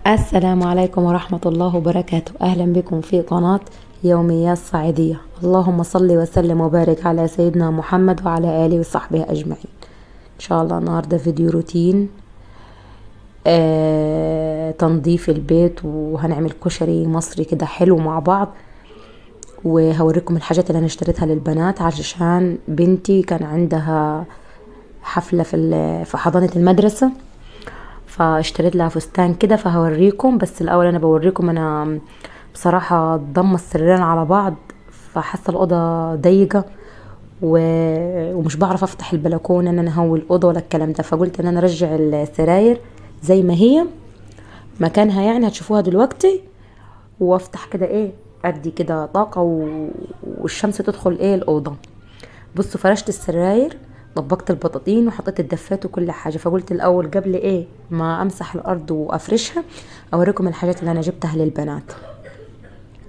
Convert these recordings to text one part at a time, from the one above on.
السلام عليكم ورحمة الله وبركاته. أهلا بكم في قناة يوميات صعيدية. اللهم صل وسلم وبارك على سيدنا محمد وعلى آله وصحبه أجمعين. إن شاء الله النهاردة فيديو روتين تنظيف البيت، وهنعمل كشري مصري كده حلو مع بعض، وهوريكم الحاجات اللي أنا اشتريتها للبنات عشان بنتي كان عندها حفلة في حضانة المدرسة، فاشتريت لها فستان كده فهوريكم. بس الاول انا بوريكم انا بصراحة ضم السريرين على بعض، فحاسه الاوضه ضيقه ومش بعرف افتح البلكونه ان انا هوي الاوضه ولا الكلام ده، فقلت ان انا ارجع السراير زي ما هي مكانها، يعني هتشوفوها دلوقتي، وافتح كده ادي كده طاقه والشمس تدخل الاوضه. بصوا فرشت السراير، طبقت البطاطين وحطيت الدفات وكل حاجه، فقلت الاول قبل ما امسح الارض وافرشها اوريكم الحاجات اللي انا جبتها للبنات.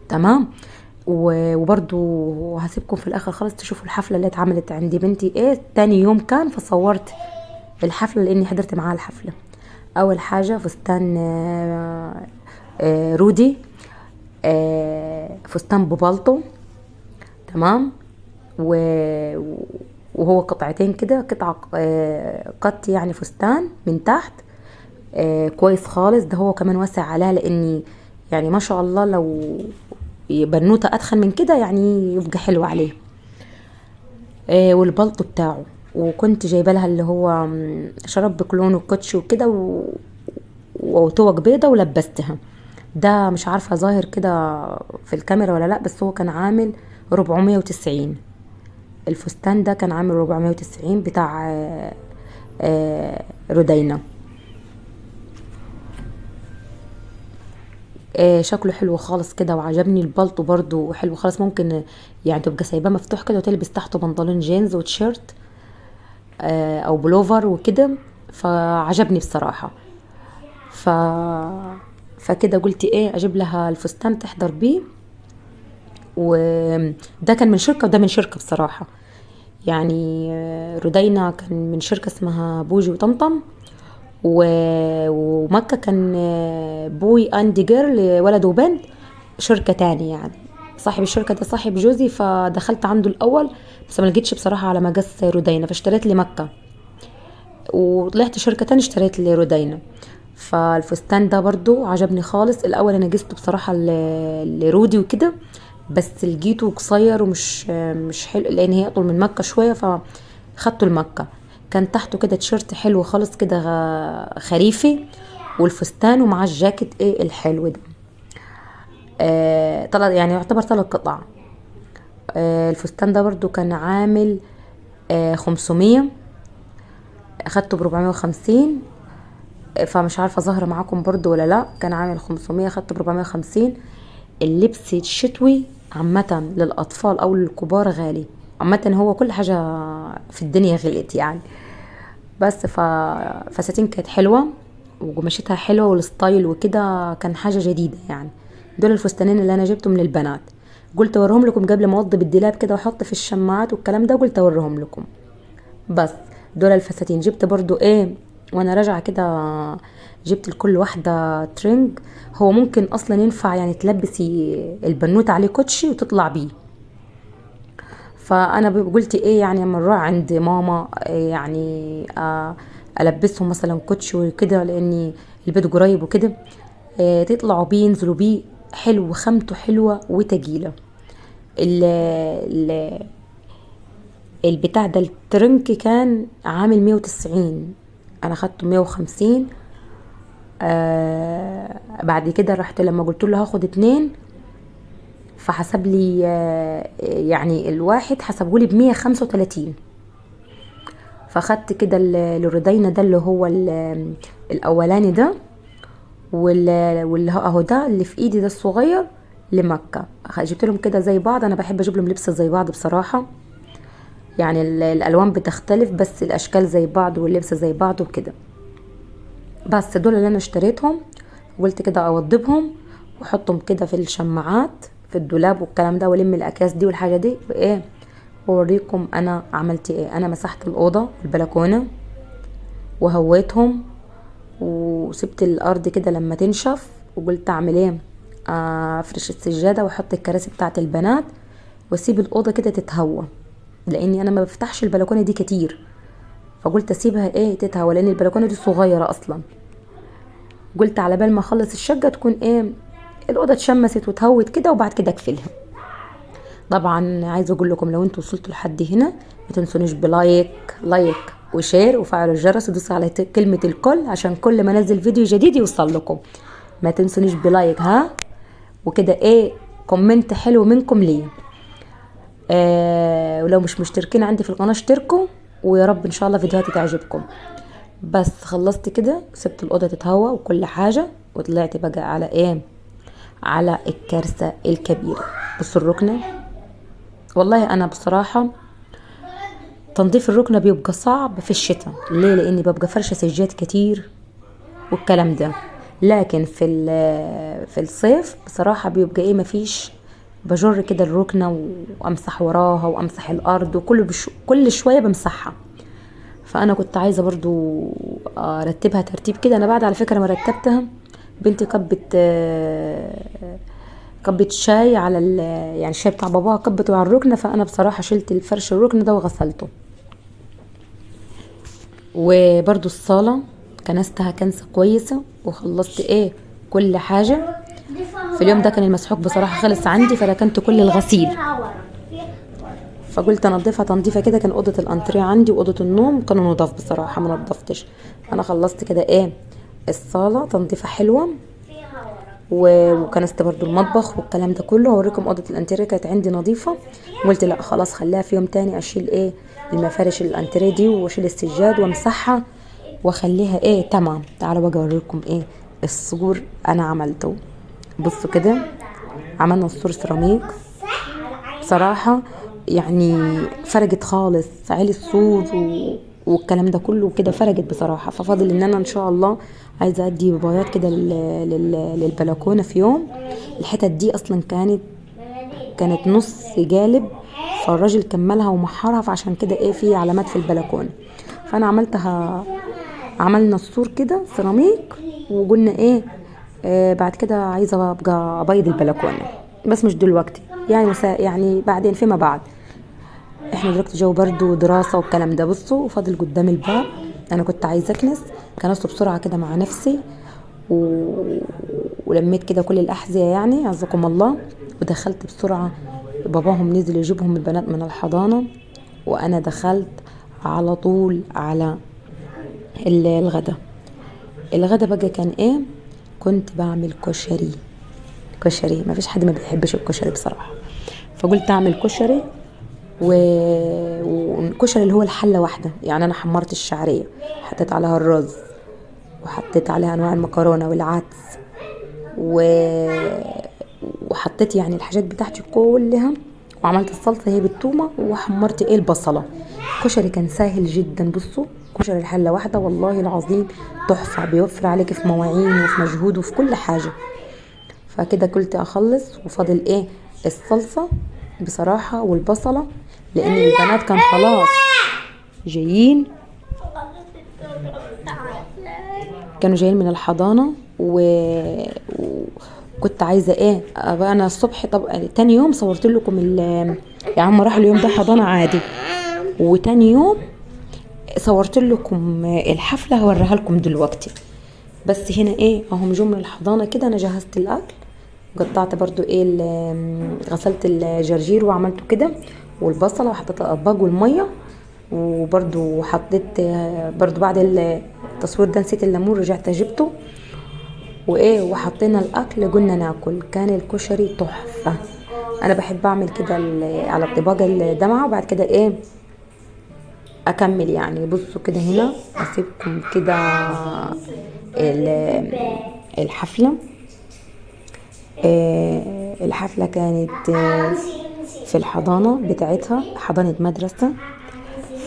تمام. وبرضو هسيبكم في الاخر خالص تشوفوا الحفله اللي اتعملت عندي بنتي تاني يوم كان، فصورت الحفله لاني حضرت معاها الحفله. اول حاجه فستان رودي، فستان ببالطو. تمام. وهو قطعتين كده، قطعة قط يعني فستان من تحت كويس خالص. ده هو كمان واسع عليها، لاني يعني ما شاء الله لو بنوتة اتخن من كده يعني يبقى حلو عليه. والبلطو بتاعه، وكنت جايبه لها اللي هو شراب بكلون وكوتش وكده وتوك بيضة ولبستها. ده مش عارفة ظاهر كده في الكاميرا ولا لا، بس هو كان عامل 490. الفستان ده كان عامل 490 بتاع رودينا. شكله حلو خالص كده وعجبني. البلطو برضو حلو خالص، ممكن يعني تبقى سايباه مفتوح كده وتلبس تحته بنطلون جينز وتيشيرت او بلوفر وكده، فعجبني بصراحة. ف فكده قلت اجيب لها الفستان تحضر بيه. وده كان من شركة وده من شركة بصراحة، يعني رودينا كان من شركة اسمها بوجي وطمطم، ومكة كان بوي اند جيرل ولد وبنت، شركة تاني يعني. صاحب الشركة ده صاحب جوزي، فدخلت عنده الاول بس ما لقيتش بصراحة على مقاس رودينا، فاشتريت لي مكة، وطلعت شركة تاني اشتريت لي رودينا. فالفستان ده برضو عجبني خالص. الاول انا جسته بصراحة لرودي وكده، بس لقيته قصير ومش مش حلو، لان هي اطول من مكة شوية، فخدته المكة. كان تحته كده تيشيرت حلو خالص كده خريفي، والفستان ومع الجاكيت الحلو ده. طلع يعني يعتبر 3 قطع. الفستان ده برضو كان عامل 500، اخدته ب450. فمش عارفة ظاهرة معاكم برضو ولا لا، كان عامل 500 اخدته ب450. اللبس الشتوي عامة للأطفال أو للكبار غالي عامة، هو كل حاجة في الدنيا غليت يعني. بس فساتين كانت حلوة وقماشتها حلوة والستايل وكده، كان حاجة جديدة يعني. دول الفستانين اللي أنا جبتهم للبنات، قلت اوريهم لكم قبل ما اوضب الدولاب كده واحط في الشماعات والكلام ده، قلت اوريهم لكم. بس دول الفساتين. جبت برضو وانا راجعه كده جبت لكل واحده ترنج. هو ممكن اصلا ينفع يعني تلبسي البنوت عليه كوتشي وتطلع بيه. فانا قلت يعني اما نروح عند ماما يعني البسهم مثلا كوتشي وكده، لاني البيت قريب وكده، تطلعوا بيه ينزلوا بيه حلو، خامته حلوه وتقيله. ال ال البتاع ده الترنك كان عامل 190، انا خدته 150. بعد كده رحت لما قلت له هاخد 2، فحسب لي يعني الواحد حسبه لي ب135. فاخدت كده الردينة ده اللي هو الاولاني ده، واللي اهو ده اللي في ايدي ده الصغير لمكة. جبت لهم كده زي بعض، انا بحب اجيب لهم لبس زي بعض بصراحة، يعني الالوان بتختلف بس الاشكال زي بعض واللبس زي بعض وكده. بس دول اللي انا اشتريتهم، قلت كده اوضبهم واحطهم كده في الشماعات في الدولاب والكلام ده، والم الاكياس دي والحاجه دي واوريكم انا عملت انا مسحت الاوضه والبلكونه وهويتهم وسبت الارض كده لما تنشف، وقلت اعمل ايه، افرش السجاده واحط الكراسي بتاعه البنات واسيب الاوضه كده تتهوى، لاني انا ما بفتحش البلكونه دي كتير، فقلت اسيبها ايه تتهوى لان البلكونه دي صغيره اصلا. قلت على بال ما اخلص الشقه تكون ايه الاوضه اتشمست وتهوت كده، وبعد كده اقفلها. طبعا عايزه اقول لكم لو انتوا وصلتوا لحد هنا ما تنسونيش لايك وشير وفعلوا الجرس ودوسوا على كلمه الكل عشان كل ما انزل فيديو جديد يوصل لكم. ما تنسونيش بلايك ها، وكده ايه كومنت حلو منكم ليا. ولو مش مشتركين عندي في القناه اشتركوا، ويا رب ان شاء الله فيديوهاتي تعجبكم. بس خلصت كده، سبت الاوضه تتهوى وكل حاجه، وطلعت بقى على ايه، على الكارثه الكبيره. بصوا الركنه، والله انا بصراحه تنظيف الركنه بيبقى صعب في الشتاء. ليه؟ لاني ببقى فرشه سجاد كتير والكلام ده، لكن في الصيف بصراحه بيبقى ايه مفيش، بجر كده الركنه وامسح وراها وامسح الارض وكل كل شويه بمسحها. فانا كنت عايزه برضو ارتبها ترتيب كده. انا بعد على فكره ما رتبتها، بنتي كبت شاي على يعني الشاي بتاع باباها كبته على الركنه، فانا بصراحه شلت الفرش الركنه ده وغسلته. وبرضو الصاله كنستها كنسه كويسه، وخلصت ايه كل حاجه. في اليوم ده كان المسحوق بصراحه خلص عندي، فركنت كل الغسيل، فقلت انضفها تنظيفه كده. كان اوضه الانتريه عندي واوضه النوم كانوا نضاف بصراحه، ما نضفتش. انا خلصت كده ايه الصاله تنظيفه حلوه، وكنست برضو المطبخ والكلام ده كله. هوريكم اوضه الانتريه كانت عندي نظيفه، قلت لا خلاص خليها في يوم تاني اشيل ايه المفارش الانتريه دي واشيل السجاد وامسحها واخليها ايه تمام. تعالوا بقى اوريكم ايه السور انا عملته. بصوا كده، عملنا السور سيراميك بصراحه، يعني فرقت خالص عالي السور والكلام ده كله كده، فرقت بصراحه. ففاضل ان انا ان شاء الله عايزه ادي بياض كده للبلكونه في يوم. الحتت دي اصلا كانت نص جالب، فالراجل كملها ومحرها، فعشان كده ايه في علامات في البلكونه. فانا عملنا السور كده سيراميك، وقلنا ايه بعد كده عايزه ابقى ابيض البلكونه، بس مش دلوقتي يعني يعني بعدين فيما بعد. احنا دلوقتي جو برد ودراسه والكلام ده. بصوا فاضل قدام الباب، انا كنت عايزه اكنس، كنسته بسرعه كده مع نفسي ولميت كده كل الاحذيه يعني عزكم الله، ودخلت بسرعه. باباهم نزل يجيبهم البنات من الحضانه، وانا دخلت على طول على الغدا بقى كان ايه، كنت بعمل كشري. ما فيش حد ما بيحبش الكشري بصراحه، فقلت اعمل كشري والكشري اللي هو الحله واحده. يعني انا حمرت الشعريه، حطيت عليها الرز، وحطيت عليها انواع المكرونه والعدس وحطيت يعني الحاجات بتاعتي كلها، وعملت الصلصه هي بالثومه، وحمرت ايه البصله. الكشري كان سهل جدا. بصوا كشري الحله واحده والله العظيم تحفه، بيوفر عليك في مواعين وفي مجهود وفي كل حاجه. فكده قلت اخلص، وفاضل ايه الصلصه بصراحه والبصله، لان البنات كان خلاص جايين، كانوا جايين من الحضانه وكنت عايزه ايه ابقى انا الصبح. طب تاني يوم صورت لكم يعني هم راحوا اليوم ده حضانه عادي، وتاني يوم صورت لكم الحفله هوريها لكم دلوقتي. بس هنا ايه اهم جم من الحضانه كده، انا جهزت الاكل، قطعت برضو ايه غسلت الجرجير وعملته كده والبصله، وحطيت الاطباق والميه، وبرضو حطيت برضو بعد التصوير ده نسيت الليمون، رجعت جبته وايه وحطينا الاكل قلنا ناكل. كان الكشري تحفه. انا بحب اعمل كده على الطباقه الدمعه، وبعد كده ايه اكمل يعني. بصوا كده هنا اسيبكم كده الحفله. الحفله كانت في الحضانه بتاعتها، حضانه مدرسه.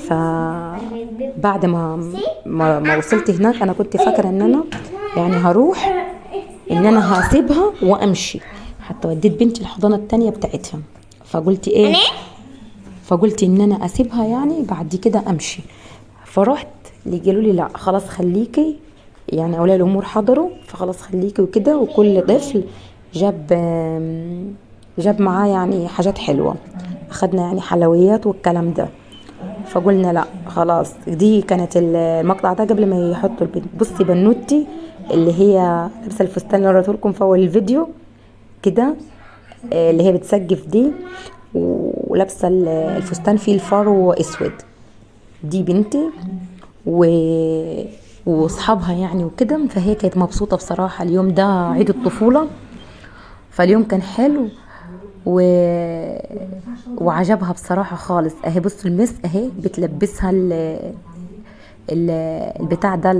فبعد ما وصلت هناك انا كنت فاكره ان انا يعني هروح ان انا هسيبها وامشي، حتى وديت بنتي الحضانه التانية بتاعتها. فقلت ان انا اسيبها يعني بعد كده امشي. فرحت اللي قالوا لي لا خلاص خليكي يعني اولياء الامور حضروا، فخلاص خليكي وكده. وكل طفل جاب معاه يعني حاجات حلوة، اخدنا يعني حلويات والكلام ده. فقلنا لا خلاص، دي كانت المقطع ده قبل ما يحطوا البنت. بصي بنوتي اللي هي لابسه الفستان اللي وريته لكم في اول الفيديو كده، اللي هي بتسقف دي، ولابسه الفستان فيه الفرو اسود، دي بنتي واصحابها يعني وكده. فهي كانت مبسوطه بصراحه. اليوم ده عيد الطفوله، فاليوم كان حلو و... وعجبها بصراحة خالص. اهي بصوا المس اهي بتلبسها البتاع ده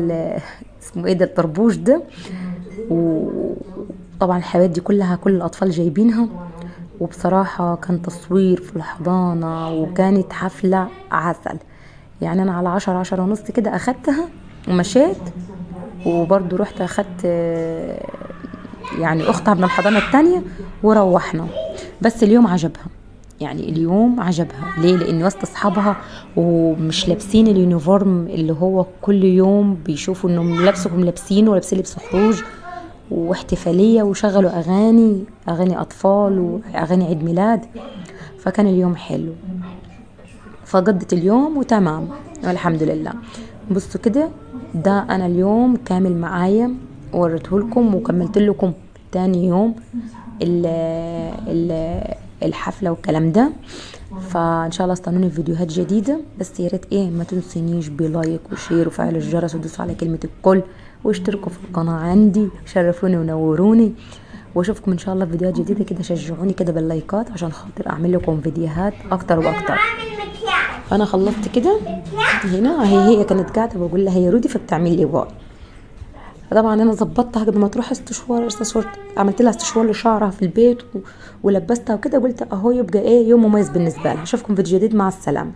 اسمه ايه ده، الطربوش ده. وطبعا الحاجات دي كلها كل الاطفال جايبينها. وبصراحة كان تصوير في الحضانة، وكانت حفلة عسل. يعني انا على 10 ونص كده اخدتها ومشيت. وبرضو رحت اخدت يعني اختها من الحضانة التانية وروحنا. بس اليوم عجبها، يعني اليوم عجبها ليه؟ لان وسط اصحابها ومش لابسين اليونيفورم اللي هو كل يوم بيشوفوا انهم لابسهم لابسينه، ولابسين لبس خروج واحتفالية، وشغلوا اغاني اطفال واغاني عيد ميلاد. فكان اليوم حلو، فقضت اليوم وتمام والحمد لله. بصوا كده، ده انا اليوم كامل معايا، وريته لكم وكملت لكم تاني يوم ال ال الحفلة والكلام ده. فان شاء الله استنوني في فيديوهات جديدة. بس يا ريت ما تنسونيش بلايك وشير وفعل الجرس ودوسوا على كلمة الكل، واشتركوا في القناة عندي، شرفوني ونوروني. واشوفكم ان شاء الله في فيديوهات جديدة كده. شجعوني كده باللايكات عشان خاطر اعمل لكم فيديوهات اكتر واكتر. فانا خلصت كده هنا. هي كانت قاعدة بقول لها يا رودي فبتعمل لي باي. طبعا انا ظبطتها قبل ما تروح استشوار، عملت لها استشوار لشعرها في البيت ولبستها وكده. قلت اهو يبقى يوم مميز بالنسبه لها. اشوفكم في فيديو جديد، مع السلامه.